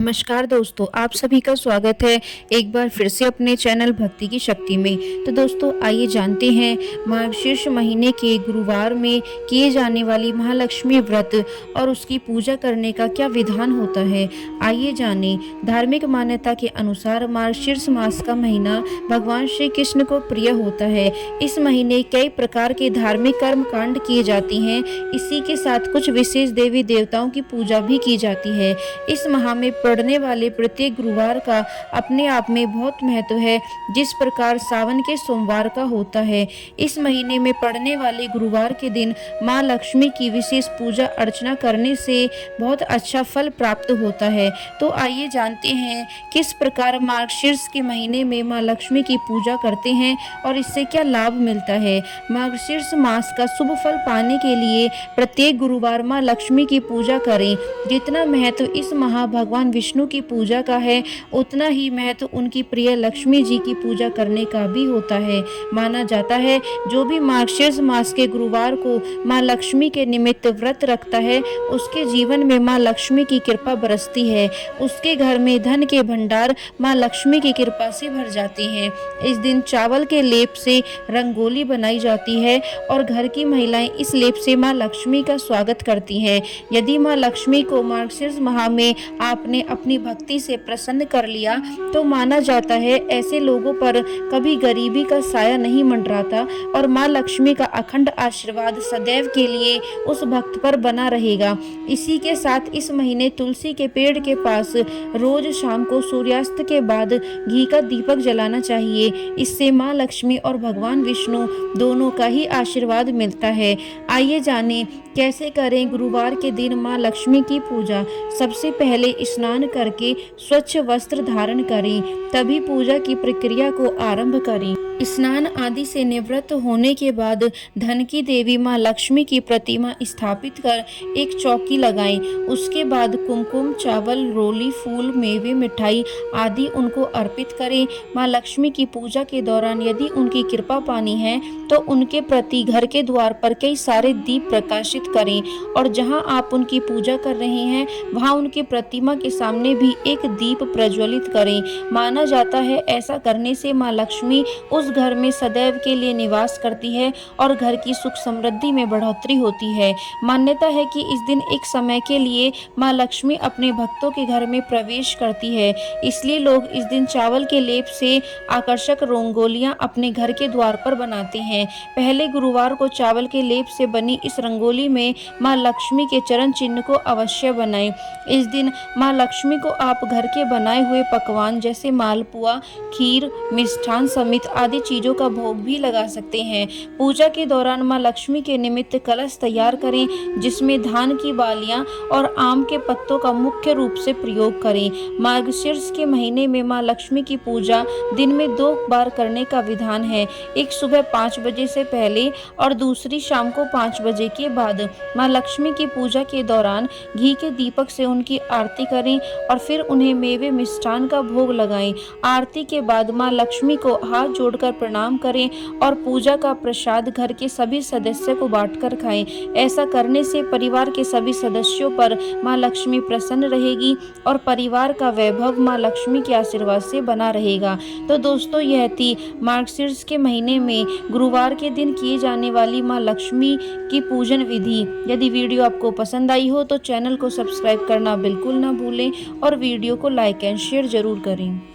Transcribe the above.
नमस्कार दोस्तों, आप सभी का स्वागत है एक बार फिर से अपने चैनल भक्ति की शक्ति में। तो दोस्तों आइए जानते हैं मार्गशीर्ष महीने के गुरुवार में किए जाने वाली महालक्ष्मी व्रत और उसकी पूजा करने का क्या विधान होता है। आइए जानें। धार्मिक मान्यता के अनुसार मार्गशीर्ष मास का महीना भगवान श्री कृष्ण को प्रिय होता है। इस महीने कई प्रकार के धार्मिक कर्म कांड किए जाते हैं। इसी के साथ कुछ विशेष देवी देवताओं की पूजा भी की जाती है। इस माह में पड़ने वाले प्रत्येक गुरुवार का अपने आप में बहुत महत्व है, जिस प्रकार सावन के सोमवार का होता है। इस महीने में पड़ने वाले गुरुवार के दिन माँ लक्ष्मी की विशेष पूजा अर्चना करने से बहुत अच्छा फल प्राप्त होता है। तो आइए जानते हैं किस प्रकार मार्गशीर्ष के महीने में माँ लक्ष्मी की पूजा करते हैं और इससे क्या लाभ मिलता है। मार्गशीर्ष मास का शुभ फल पाने के लिए प्रत्येक गुरुवार माँ लक्ष्मी की पूजा करें। जितना महत्व इस माह भगवान विष्णु की पूजा का है, उतना ही महत्व उनकी प्रिय लक्ष्मी जी की पूजा करने का भी होता है। माना जाता है जो भी मार्गशीर्ष मास के गुरुवार को माँ लक्ष्मी के निमित्त व्रत रखता है, उसके जीवन में माँ लक्ष्मी की कृपा बरसती है। उसके घर में धन के भंडार माँ लक्ष्मी की कृपा से भर जाते हैं। इस दिन चावल के लेप से रंगोली बनाई जाती है और घर की महिलाएं इस लेप से माँ लक्ष्मी का स्वागत करती हैं। यदि माँ लक्ष्मी को मार्गशीर्ष माह में आपने अपनी भक्ति से प्रसन्न कर लिया तो माना जाता है ऐसे लोगों पर कभी गरीबी का साया नहीं मंडराता और माँ लक्ष्मी का अखंड आशीर्वाद सदैव के लिए उस भक्त पर बना रहेगा। इसी के साथ इस महीने तुलसी के पेड़ के पास रोज शाम को सूर्यास्त के बाद घी का दीपक जलाना चाहिए। इससे माँ लक्ष्मी और भगवान विष्णु दोनों का ही आशीर्वाद मिलता है। आइए जानें कैसे करें गुरुवार के दिन माँ लक्ष्मी की पूजा। सबसे पहले स्नान करके स्वच्छ वस्त्र धारण करें, तभी पूजा की प्रक्रिया को आरंभ करें। स्नान आदि से निवृत्त होने के बाद धन की देवी माँ लक्ष्मी की प्रतिमा स्थापित कर एक चौकी लगाएं। उसके बाद कुमकुम, चावल, रोली, फूल, मेवे, मिठाई आदि उनको अर्पित करें। माँ लक्ष्मी की पूजा के दौरान यदि उनकी कृपा पानी है तो उनके प्रति घर के द्वार पर कई सारे दीप प्रकाशित करें और जहां आप उनकी पूजा कर रहे हैं वहां उनकी प्रतिमा के सामने भी एक दीप प्रज्वलित करें। माना जाता है ऐसा करने से माँ लक्ष्मी उस घर में सदैव के लिए निवास करती है और घर की सुख समृद्धि में बढ़ोतरी होती है। मान्यता है कि इस दिन एक समय के लिए माँ लक्ष्मी अपने भक्तों के घर में प्रवेश करती है, इसलिए लोग इस दिन चावल के लेप से आकर्षक रंगोलियां अपने घर के द्वार पर बनाते हैं। पहले गुरुवार को चावल के लेप से बनी इस रंगोली में माँ लक्ष्मी के चरण चिन्ह को अवश्य बनाएं। इस दिन माँ लक्ष्मी को आप घर के बनाए हुए पकवान जैसे मालपुआ, खीर, मिष्ठान समेत आदि चीजों का भोग भी लगा सकते हैं। पूजा के दौरान माँ लक्ष्मी के निमित्त कलश तैयार करें, जिसमें धान की बालियां और आम के पत्तों का मुख्य रूप से प्रयोग करें। मार्गशीर्ष के महीने में माँ लक्ष्मी की पूजा दिन में 2 बार करने का विधान है, एक सुबह 5 बजे से पहले और दूसरी शाम को 5 बजे के बाद। माँ लक्ष्मी की पूजा के दौरान घी के दीपक से उनकी आरती करें और फिर उन्हें मेवे मिष्ठान का भोग लगाएं। आरती के बाद माँ लक्ष्मी को हाथ जोड़कर प्रणाम करें और पूजा का प्रसाद घर के सभी सदस्यों को बांटकर खाएं। ऐसा करने से परिवार के सभी सदस्यों पर माँ लक्ष्मी प्रसन्न रहेगी और परिवार का वैभव माँ लक्ष्मी के आशीर्वाद से बना रहेगा। तो दोस्तों यह थी मार्गशीर्ष के महीने में गुरुवार के दिन किए जाने वाली माँ लक्ष्मी की पूजन विधि। यदि वीडियो आपको पसंद आई हो तो चैनल को सब्सक्राइब करना बिल्कुल ना भूलें और वीडियो को लाइक एंड शेयर जरूर करें।